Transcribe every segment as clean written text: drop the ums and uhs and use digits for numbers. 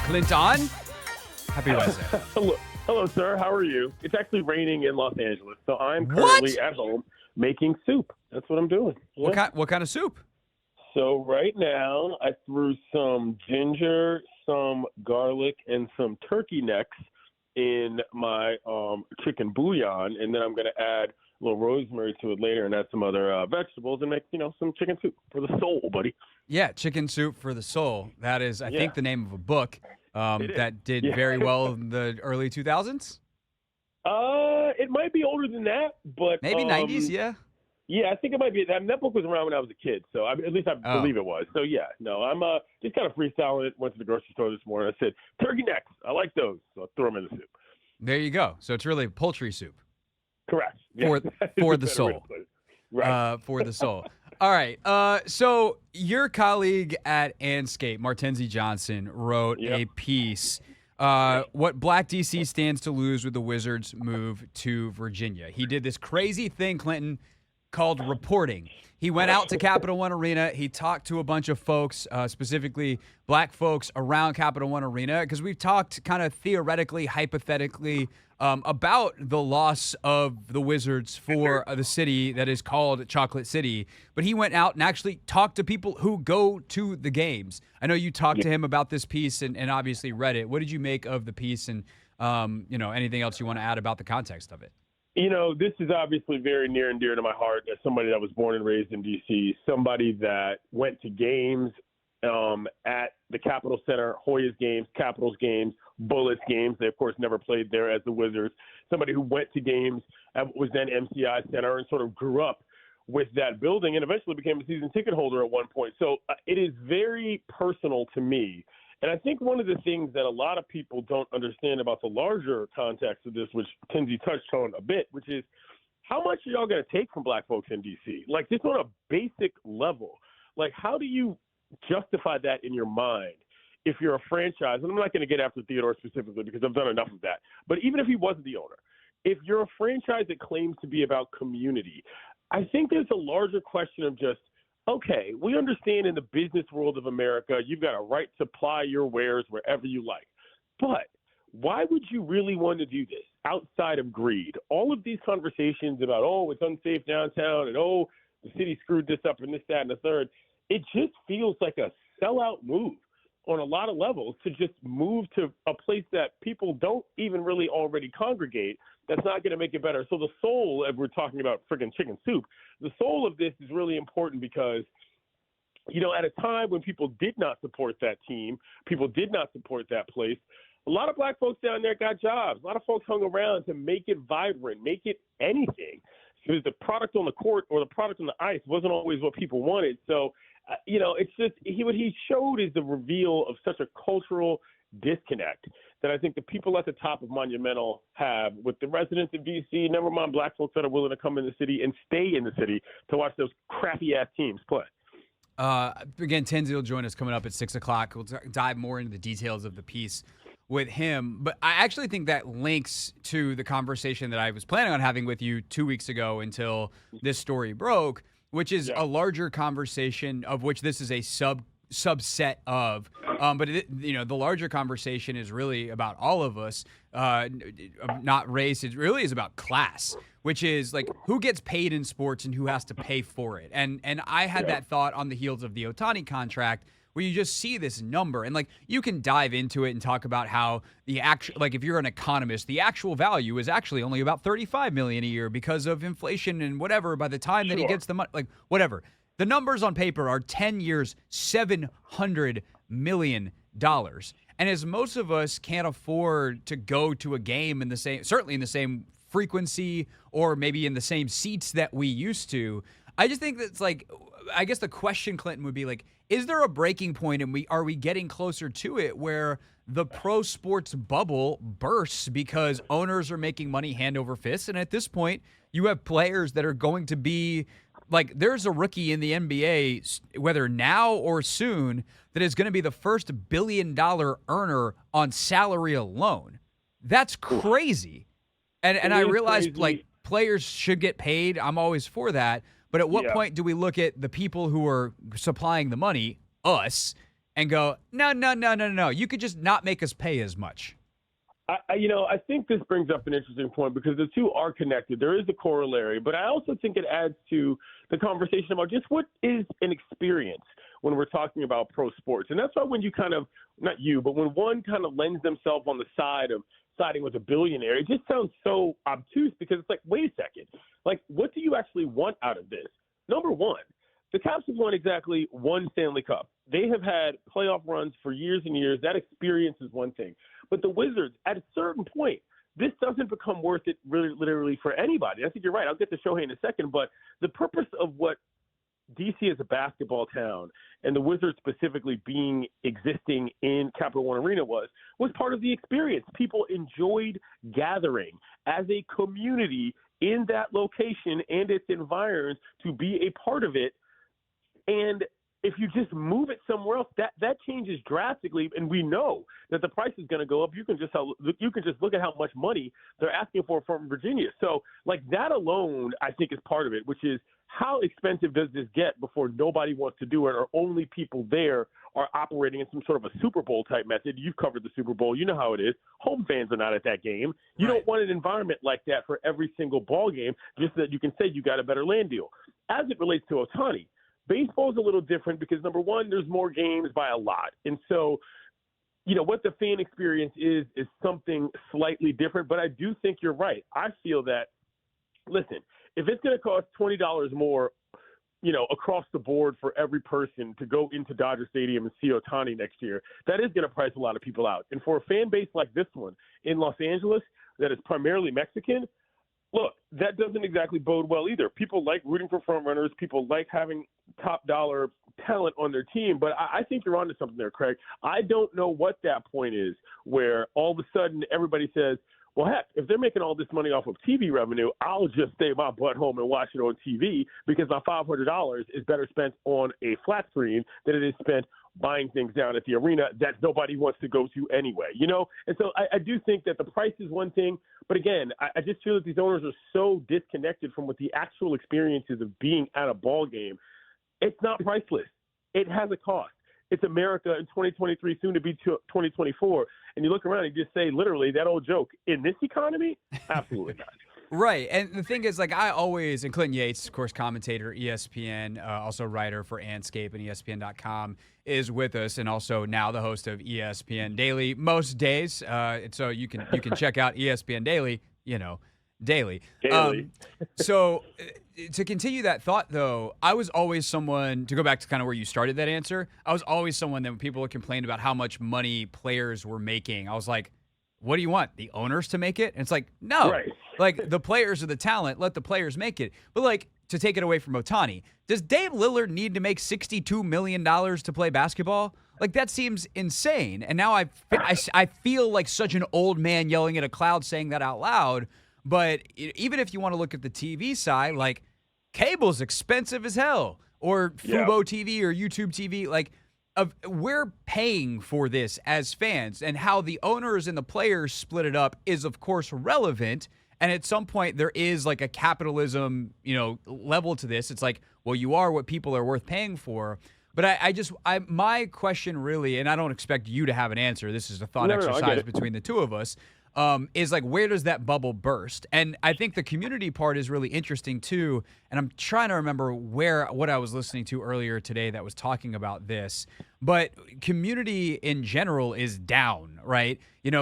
Clinton. Happy Wednesday. Hello, sir. How are you? It's actually raining in Los Angeles, so I'm currently at home making soup. That's what I'm doing. Yeah. What kind of soup? So right now, I threw some ginger, some garlic, and some turkey necks in my chicken bouillon, and then I'm going to add a little rosemary to it later and add some other vegetables and make, some chicken soup for the soul, buddy. Yeah, chicken soup for the soul. That is, I think, the name of a book that did Yeah. very well in the early 2000s. It might be older than that, but Maybe 90s, yeah. Yeah, I think it might be. That book was around when I was a kid, so at least I believe it was. So yeah, no, I'm just kind of freestyling it. Went to the grocery store this morning. I said turkey necks. I like those, so I threw them in the soup. There you go. So it's really poultry soup. Correct. For Yeah. the soul. Right. For the soul. All right. So your colleague at Anscape, Martenzie Johnson, wrote a piece. What Black DC stands to lose with the Wizards' move to Virginia. He did this crazy thing, Clinton, called reporting. He went out to Capital One Arena. He talked to a bunch of folks, specifically black folks around Capital One Arena, because we've talked kind of theoretically, hypothetically, about the loss of the Wizards for the city that is called Chocolate City. But he went out and actually talked to people who go to the games. I know you talked to him about this piece and obviously read it. What did you make of the piece and, anything else you want to add about the context of it? This is obviously very near and dear to my heart as somebody that was born and raised in D.C., somebody that went to games at the Capitol Center, Hoyas games, Capitals games, Bullets games. They, of course, never played there as the Wizards. Somebody who went to games at what was then MCI Center and sort of grew up with that building and eventually became a season ticket holder at one point. So it is very personal to me. And I think one of the things that a lot of people don't understand about the larger context of this, which Tinsy touched on a bit, which is how much are y'all going to take from black folks in D.C.? Like, just on a basic level, like, how do you justify that in your mind if you're a franchise? And I'm not going to get after Theodore specifically because I've done enough of that. But even if he wasn't the owner, if you're a franchise that claims to be about community, I think there's a larger question of just, okay, we understand in the business world of America, you've got a right to ply your wares wherever you like. But why would you really want to do this outside of greed? All of these conversations about, it's unsafe downtown and, the city screwed this up and this, that, and the third, it just feels like a sellout move on a lot of levels to just move to a place that people don't even really already congregate. That's not going to make it better. So the soul, if we're talking about friggin' chicken soup, the soul of this is really important because, at a time when people did not support that team, people did not support that place, a lot of black folks down there got jobs. A lot of folks hung around to make it vibrant, make it anything. Because the product on the court or the product on the ice wasn't always what people wanted. So, it's just what he showed is the reveal of such a cultural disconnect that I think the people at the top of Monumental have with the residents of D.C., never mind black folks that are willing to come in the city and stay in the city to watch those crappy-ass teams play. Again, Tenzi will join us coming up at 6 o'clock. We'll dive more into the details of the piece with him. But I actually think that links to the conversation that I was planning on having with you 2 weeks ago until this story broke, which is a larger conversation of which this is a subset of. But the larger conversation is really about all of us, not race. It really is about class, which is like who gets paid in sports and who has to pay for it. And I had that thought on the heels of the Ohtani contract, where you just see this number and like you can dive into it and talk about how the actual, like if you're an economist, the actual value is actually only about $35 million a year because of inflation and whatever. By the time that he gets the money, like whatever. The numbers on paper are 10 years, $700 million. And as most of us can't afford to go to a game certainly in the same frequency or maybe in the same seats that we used to, I just think that's like, I guess the question, Clinton, would be like, is there a breaking point and are we getting closer to it where the pro sports bubble bursts because owners are making money hand over fist? And at this point, you have players that are going to be like, there's a rookie in the NBA, whether now or soon, that is going to be the first $1 billion earner on salary alone. That's crazy. And I realize crazy. Like players should get paid. I'm always for that. But at what point do we look at the people who are supplying the money, us, and go, no, no, no, no, no. You could just not make us pay as much. I think this brings up an interesting point because the two are connected. There is a corollary, but I also think it adds to the conversation about just what is an experience when we're talking about pro sports. And that's why when you kind of, not you, but when one kind of lends themselves on the side of siding with a billionaire, it just sounds so obtuse because it's like, wait a second. Like, what do you actually want out of this? Number one, the Caps have won exactly one Stanley Cup. They have had playoff runs for years and years. That experience is one thing. But the Wizards, at a certain point, this doesn't become worth it really literally for anybody. I think you're right. I'll get to Shohei in a second. But the purpose of what DC is a basketball town and the Wizards specifically existing in Capital One Arena was part of the experience. People enjoyed gathering as a community in that location and its environs to be a part of it. And if you just move it somewhere else, that changes drastically. And we know that the price is going to go up. You can just look at how much money they're asking for from Virginia. So like that alone, I think is part of it, which is how expensive does this get before nobody wants to do it or only people there are operating in some sort of a Super Bowl type method. You've covered the Super Bowl. You know how it is. Home fans are not at that game. You don't want an environment like that for every single ball game just so that you can say you got a better land deal. As it relates to Ohtani, baseball is a little different because, number one, there's more games by a lot. And so, what the fan experience is something slightly different. But I do think you're right. I feel that, listen, if it's going to cost $20 more, across the board for every person to go into Dodger Stadium and see Ohtani next year, that is going to price a lot of people out. And for a fan base like this one in Los Angeles that is primarily Mexican, look, that doesn't exactly bode well either. People like rooting for front runners. People like having top dollar talent on their team. But I think you're onto something there, Craig. I don't know what that point is where all of a sudden everybody says, well, heck, if they're making all this money off of TV revenue, I'll just stay my butt home and watch it on TV because my $500 is better spent on a flat screen than it is spent buying things down at the arena that nobody wants to go to anyway, And so I do think that the price is one thing, but again, I just feel that these owners are so disconnected from what the actual experiences of being at a ball game. It's not priceless. It has a cost. It's America in 2023, soon to be 2024. And you look around and you just say, literally, that old joke, in this economy? Absolutely not. Right. And the thing is, and Clinton Yates, of course, commentator, ESPN, also writer for Anscape and ESPN.com, is with us, and also now the host of ESPN Daily most days. So you can check out ESPN Daily, daily. So to continue that thought, though, I was always someone, to go back to kind of where you started that answer, I was always someone that when people complained about how much money players were making, I was like, what do you want? The owners to make it? And it's like, no. Right. Like, the players are the talent. Let the players make it. But, like, to take it away from Ohtani, does Dave Lillard need to make $62 million to play basketball? Like, that seems insane. And now I feel like such an old man yelling at a cloud saying that out loud. But even if you want to look at the TV side, like, cable's expensive as hell. Or Fubo TV or YouTube TV. Like, we're paying for this as fans. And how the owners and the players split it up is, of course, relevant. And at some point, there is like a capitalism, level to this. It's like, well, you are what people are worth paying for. But my question really, and I don't expect you to have an answer. This is a thought exercise between the two of us. Is like, where does that bubble burst? And I think the community part is really interesting too. And I'm trying to remember what I was listening to earlier today that was talking about this. But community in general is down, right?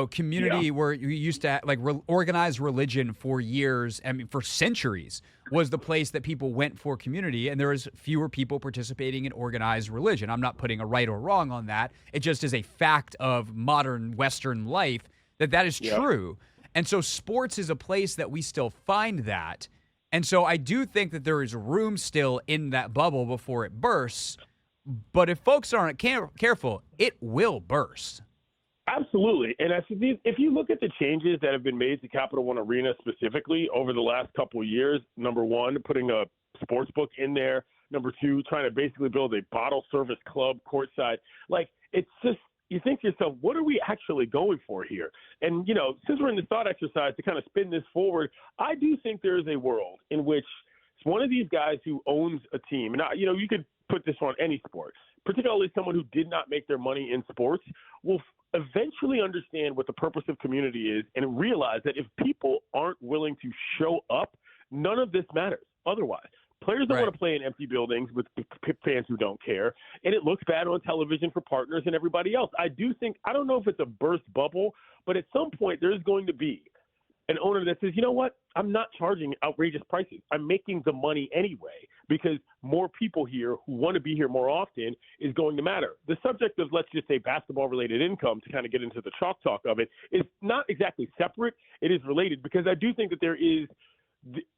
Community where you used to organized religion for years, for centuries, was the place that people went for community, and there was fewer people participating in organized religion. I'm not putting a right or wrong on that. It just is a fact of modern Western life that is true. And so sports is a place that we still find that. And so I do think that there is room still in that bubble before it bursts. But if folks aren't careful, it will burst. Absolutely. And I think if you look at the changes that have been made to Capital One Arena specifically over the last couple of years, number one, putting a sports book in there. Number two, trying to basically build a bottle service club courtside. Like, it's just, you think to yourself, what are we actually going for here? And, since we're in the thought exercise to kind of spin this forward, I do think there is a world in which one of these guys who owns a team, and, you could put this on any sport, particularly someone who did not make their money in sports, will eventually understand what the purpose of community is and realize that if people aren't willing to show up, none of this matters otherwise. Players don't want to play in empty buildings with fans who don't care, and it looks bad on television for partners and everybody else. I don't know if it's a burst bubble, but at some point there's going to be an owner that says, you know what, I'm not charging outrageous prices. I'm making the money anyway because more people here who want to be here more often is going to matter. The subject of, let's just say, basketball-related income, to kind of get into the chalk talk of it, is not exactly separate. It is related because I do think that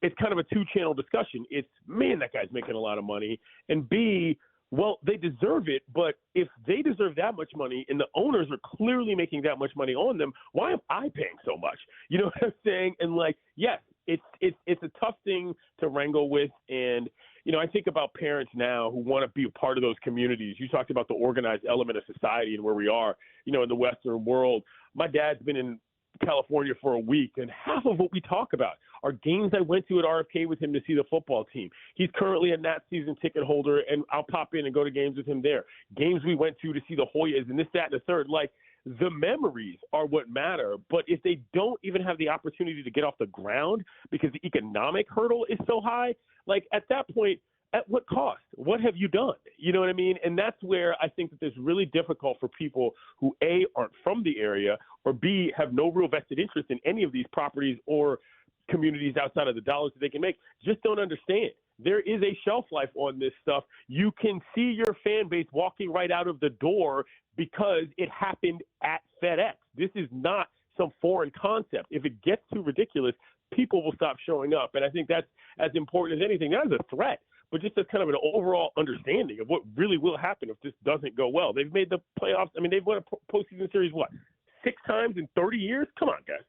it's kind of a two-channel discussion. It's, man, that guy's making a lot of money, and B, well, they deserve it, but if they deserve that much money and the owners are clearly making that much money on them, why am I paying so much? You know what I'm saying? And yes, it's a tough thing to wrangle with. And, I think about parents now who want to be a part of those communities. You talked about the organized element of society and where we are, in the Western world. My dad's been in California for a week, and half of what we talk about are games I went to at RFK with him to see the football team. He's currently a Nats season ticket holder, and I'll pop in and go to games with him there. Games we went to see the Hoyas and this, that, and the third. The memories are what matter, but if they don't even have the opportunity to get off the ground because the economic hurdle is so high, at that point, at what cost? What have you done? You know what I mean? And that's where I think that it's really difficult for people who, A, aren't from the area, or B, have no real vested interest in any of these properties or communities outside of the dollars that they can make, just don't understand. There is a shelf life on this stuff. You can see your fan base walking right out of the door because it happened at FedEx. This is not some foreign concept. If it gets too ridiculous, people will stop showing up. And I think that's as important as anything, not as a threat, but just as kind of an overall understanding of what really will happen if this doesn't go well. They've made the playoffs. I mean, they've won a postseason series, 6 times in 30 years? Come on, guys.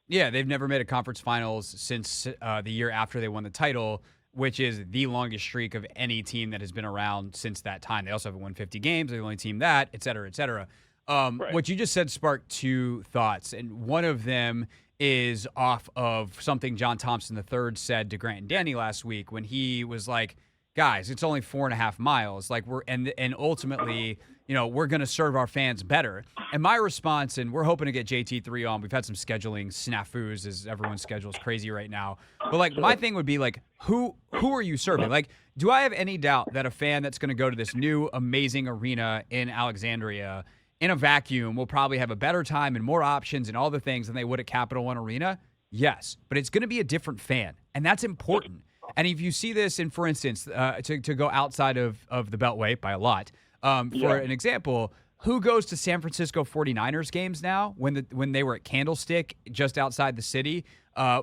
Yeah, they've never made a conference finals since the year after they won the title, which is the longest streak of any team that has been around since that time. They also haven't won 50 games. They're the only team that, et cetera, et cetera. Right. What you just said sparked two thoughts, and one of them is off of something John Thompson III said to Grant and Danny last week when he was like, guys, it's only 4.5 miles. And ultimately, we're going to serve our fans better. And my response, and we're hoping to get JT3 on. We've had some scheduling snafus as everyone's schedule is crazy right now. But my thing would be who are you serving? Do I have any doubt that a fan that's going to go to this new amazing arena in Alexandria in a vacuum will probably have a better time and more options and all the things than they would at Capital One Arena? Yes, but it's going to be a different fan, and that's important. And if you see this for instance, to go outside of the Beltway by a lot, for an example, who goes to San Francisco 49ers games now when they were at Candlestick just outside the city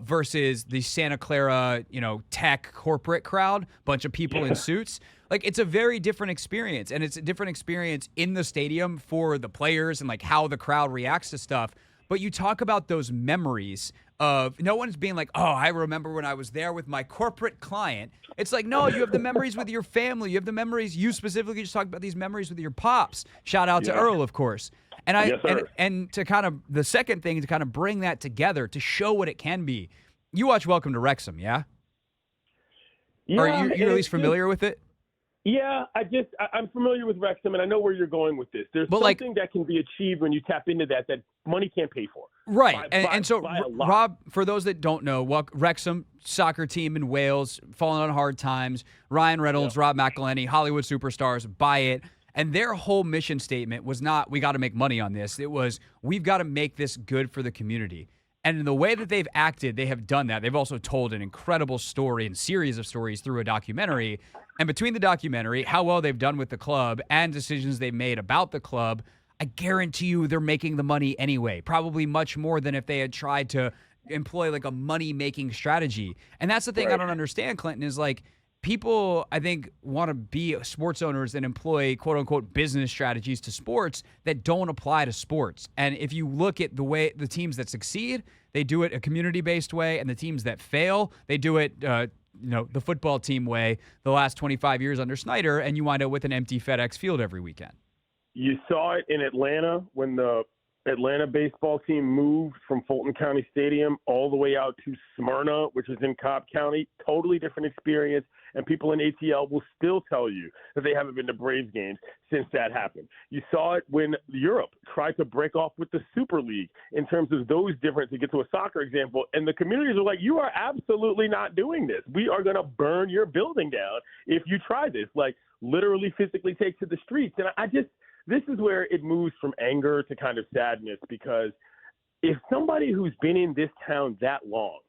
versus the Santa Clara, tech corporate crowd, bunch of people in suits? It's a very different experience, and it's a different experience in the stadium for the players and how the crowd reacts to stuff. But you talk about those memories of no one's being like, oh, I remember when I was there with my corporate client. It's no, you have the memories with your family. You have the memories. You specifically just talked about these memories with your pops. Shout out to Earl, of course. And and to kind of the second thing to kind of bring that together to show what it can be. You watch Welcome to Wrexham, yeah? Are you at least familiar with it? Yeah, I'm familiar with Wrexham, and I know where you're going with this. There's something that can be achieved when you tap into that money can't pay for. Right. And so, Rob, for those that don't know, Wrexham, soccer team in Wales, falling on hard times, Ryan Reynolds, Rob McElhenney, Hollywood superstars, buy it. And their whole mission statement was not, we got to make money on this. It was, we've got to make this good for the community. And in the way that they've acted, they have done that. They've also told an incredible story and series of stories through a documentary. And between the documentary, how well they've done with the club and decisions they've made about the club, I guarantee you they're making the money anyway, probably much more than if they had tried to employ a money-making strategy. And that's the thing I don't understand, Clinton, is people, I think, want to be sports owners and employ quote-unquote business strategies to sports that don't apply to sports. And if you look at the way the teams that succeed, they do it a community-based way, and the teams that fail, they do it the football team way the last 25 years under Snyder, and you wind up with an empty FedEx Field every weekend. You saw it in Atlanta when the Atlanta baseball team moved from Fulton County Stadium all the way out to Smyrna, which is in Cobb County. Totally different experience. And people in ATL will still tell you that they haven't been to Braves games since that happened. You saw it when Europe tried to break off with the Super League in terms of those differences, to get to a soccer example. And the communities are like, you are absolutely not doing this. We are going to burn your building down if you try this. Like, literally physically take to the streets. And this is where it moves from anger to kind of sadness, because if somebody who's been in this town that long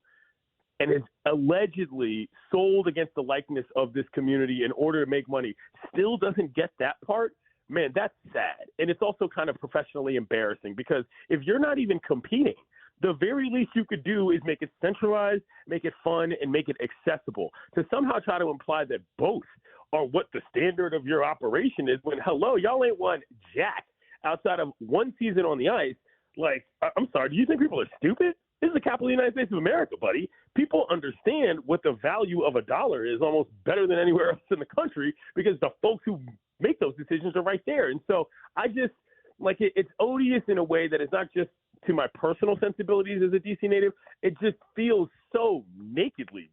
and is allegedly sold against the likeness of this community in order to make money still doesn't get that part, man, that's sad. And it's also kind of professionally embarrassing, because if you're not even competing, the very least you could do is make it centralized, make it fun, and make it accessible. To somehow try to imply that both are what the standard of your operation is, when, hello, y'all ain't won jack outside of one season on the ice. Like, I'm sorry, do you think people are stupid? This is the capital of the United States of America, buddy. People understand what the value of a dollar is almost better than anywhere else in the country, because the folks who make those decisions are right there. And so I just, like, it's odious in a way that is not just to my personal sensibilities as a DC native. It just feels so nakedly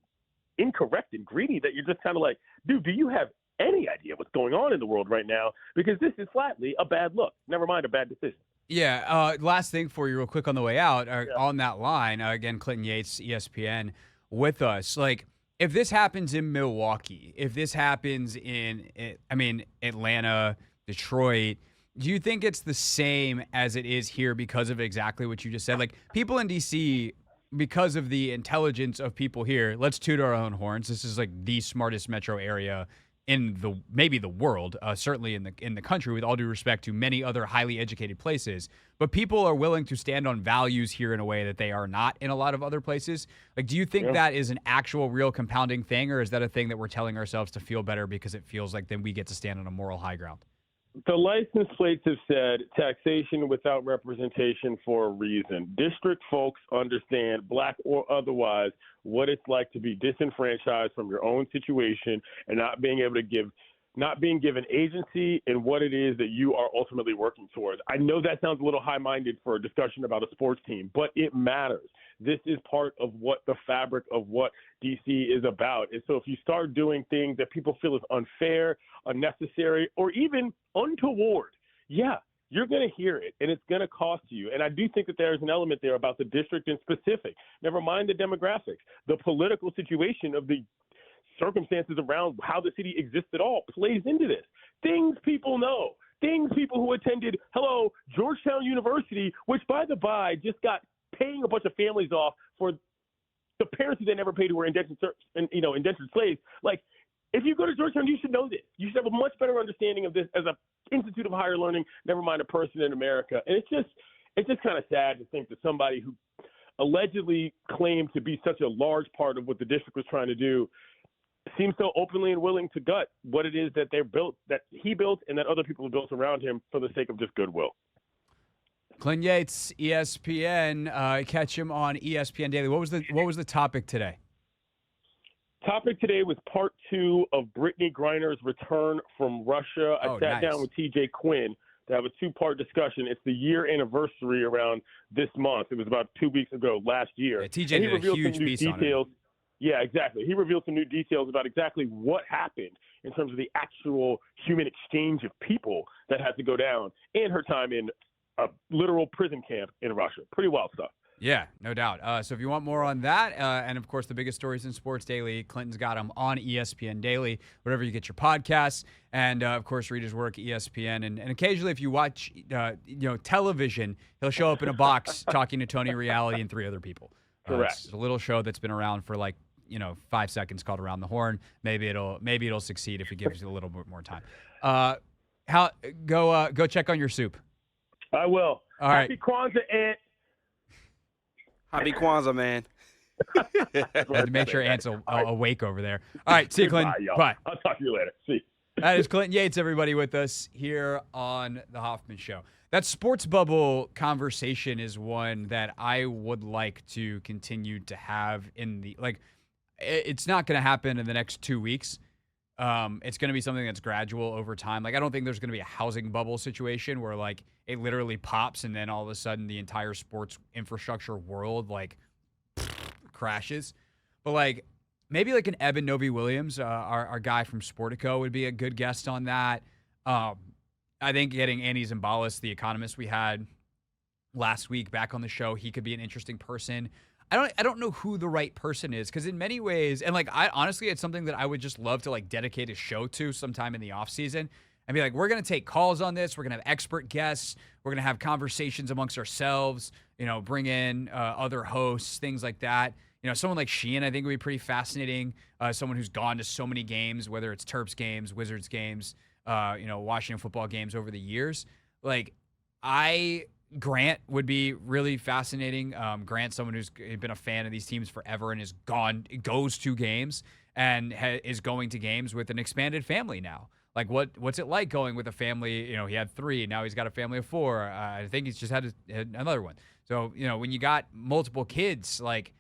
incorrect and greedy that you're just kind of like, dude, do you have any idea what's going on in the world right now? Because this is flatly a bad look, never mind a bad decision. Yeah. Last thing for you real quick on the way out, on that line, again, Clinton Yates, ESPN, with us. Like, if this happens in Milwaukee, if this happens in Atlanta, Detroit, do you think it's the same as it is here because of exactly what you just said? Like, people in DC, because of the intelligence of people here, let's toot our own horns. This is like the smartest metro area in maybe the world, certainly in the country, with all due respect to many other highly educated places. But people are willing to stand on values here in a way that they are not in a lot of other places. Like, do you think that is an actual real compounding thing, or is that a thing that we're telling ourselves to feel better because it feels like then we get to stand on a moral high ground? The license plates have said taxation without representation for a reason. District folks understand, black or otherwise, what it's like to be disenfranchised from your own situation and not being given agency in what it is that you are ultimately working towards. I know that sounds a little high-minded for a discussion about a sports team, but it matters. This is part of what the fabric of what DC is about. And so if you start doing things that people feel is unfair, unnecessary, or even untoward, you're going to hear it, and it's going to cost you. And I do think that there's an element there about the district in specific. Never mind the demographics. The political situation of the circumstances around how the city exists at all plays into this. Things people know. Things people who attended, Georgetown University, which, by the by, just got paying a bunch of families off for the parents who they never paid, who were indentured slaves. Like, if you go to Georgetown, you should know this. You should have a much better understanding of this as an institute of higher learning, never mind a person in America. And it's just kind of sad to think that somebody who allegedly claimed to be such a large part of what the district was trying to do seems so openly and willing to gut what it is that he built and that other people have built around him for the sake of just goodwill. Clinton Yates, ESPN. Catch him on ESPN Daily. What was the topic today? Topic today was part 2 of Brittany Griner's return from Russia. I sat down with TJ Quinn to have a 2-part discussion. It's the year anniversary around this month. It was about 2 weeks ago last year. Yeah, TJ did a huge piece on it. Yeah, exactly. He revealed some new details about exactly what happened in terms of the actual human exchange of people that had to go down, and her time in a literal prison camp in Russia. Pretty wild stuff. Yeah, no doubt. So if you want more on that, and of course the biggest stories in sports daily, Clinton's got them on ESPN Daily, wherever you get your podcasts, and of course read his work at ESPN. And occasionally, if you watch television, he'll show up in a box talking to Tony Reali and 3 other people. Correct. It's a little show that's been around for 5 seconds called Around the Horn. Maybe it'll succeed if it gives you a little bit more time. Go check on your soup. I will. All right. Happy Kwanzaa, Aunt. Happy Kwanzaa, man. Had to make sure Ant's awake over there. All right, see you, Clinton. Bye. I'll talk to you later. See. That is Clinton Yates, everybody, with us here on the Hoffman Show. That sports bubble conversation is one that I would like to continue to have it's not going to happen in the next 2 weeks, It's going to be something that's gradual over time. Like, I don't think there's going to be a housing bubble situation where like it literally pops and then all of a sudden the entire sports infrastructure world like crashes. But like maybe like an Eben Novy-Williams, our guy from Sportico, would be a good guest on that. I think getting Andy Zimbalist, the economist we had last week, back on the show, he could be an interesting person. I don't know who the right person is, because in many ways, and like I honestly, it's something that I would just love to like dedicate a show to sometime in the off season and be like, we're gonna take calls on this, we're gonna have expert guests, we're gonna have conversations amongst ourselves, bring in other hosts, things like that. Someone like Sheehan, I think, would be pretty fascinating. Someone who's gone to so many games, whether it's Terps games, Wizards games, Washington football games over the years. Like, Grant would be really fascinating. Grant's someone who's been a fan of these teams forever and goes to games and is going to games with an expanded family now. Like, what's it like going with a family? He had 3, now he's got a family of 4. I think he's just had another one. So, when you got multiple kids, like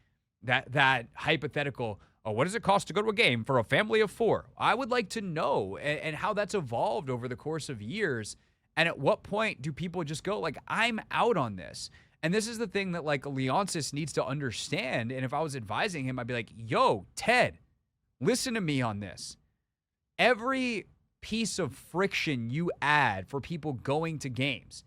that hypothetical, what does it cost to go to a game for a family of 4? I would like to know and how that's evolved over the course of years. And at what point do people just go, like, I'm out on this? And this is the thing that, like, Leonsis needs to understand. And if I was advising him, I'd be like, yo, Ted, listen to me on this. Every piece of friction you add for people going to games,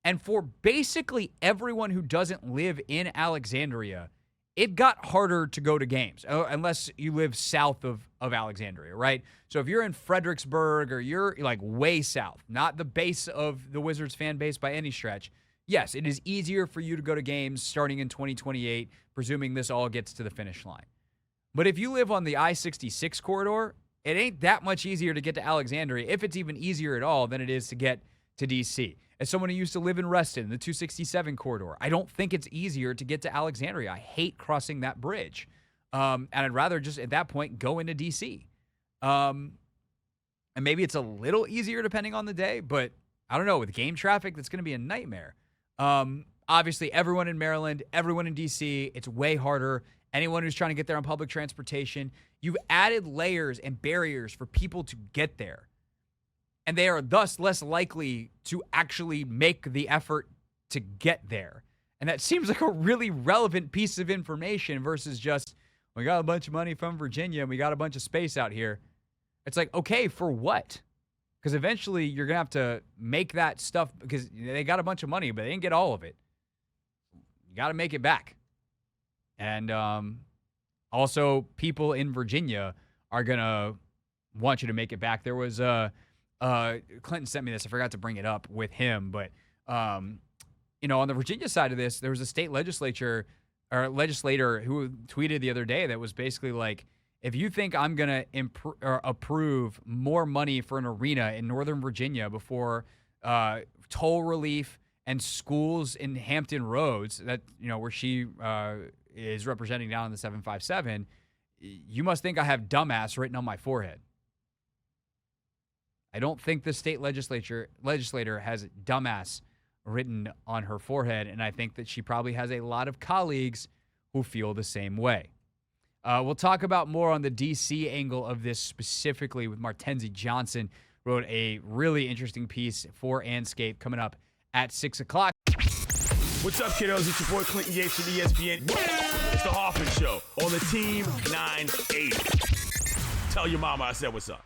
and for basically everyone who doesn't live in Alexandria, it got harder to go to games, unless you live south of Alexandria, right? So if you're in Fredericksburg or you're like way south, not the base of the Wizards fan base by any stretch, yes, it is easier for you to go to games starting in 2028, presuming this all gets to the finish line. But if you live on the I-66 corridor, it ain't that much easier to get to Alexandria, if it's even easier at all, than it is to get to D.C. As someone who used to live in Reston, the 267 corridor, I don't think it's easier to get to Alexandria. I hate crossing that bridge. And I'd rather just, at that point, go into D.C. And maybe it's a little easier depending on the day, but I don't know. With game traffic, that's going to be a nightmare. Obviously, everyone in Maryland, everyone in D.C., it's way harder. Anyone who's trying to get there on public transportation, you've added layers and barriers for people to get there. And they are thus less likely to actually make the effort to get there. And that seems like a really relevant piece of information versus just, we got a bunch of money from Virginia and we got a bunch of space out here. It's like, okay, for what? Because eventually you're going to have to make that stuff, because they got a bunch of money, but they didn't get all of it. You got to make it back. And also, people in Virginia are going to want you to make it back. There was Clinton sent me this. I forgot to bring it up with him, but on the Virginia side of this, there was a state legislator who tweeted the other day that was basically like, if you think I'm gonna approve more money for an arena in Northern Virginia before toll relief and schools in Hampton Roads, that where she is representing down in the 757, you must think I have dumbass written on my forehead. I don't think the state legislator has dumbass written on her forehead, and I think that she probably has a lot of colleagues who feel the same way. We'll talk about more on the D.C. angle of this specifically with Martenzie Johnson. Wrote a really interesting piece for Anscape coming up at 6 o'clock. What's up, kiddos? It's your boy Clinton Yates from ESPN. It's the Hoffman Show on the Team 980. Tell your mama I said what's up.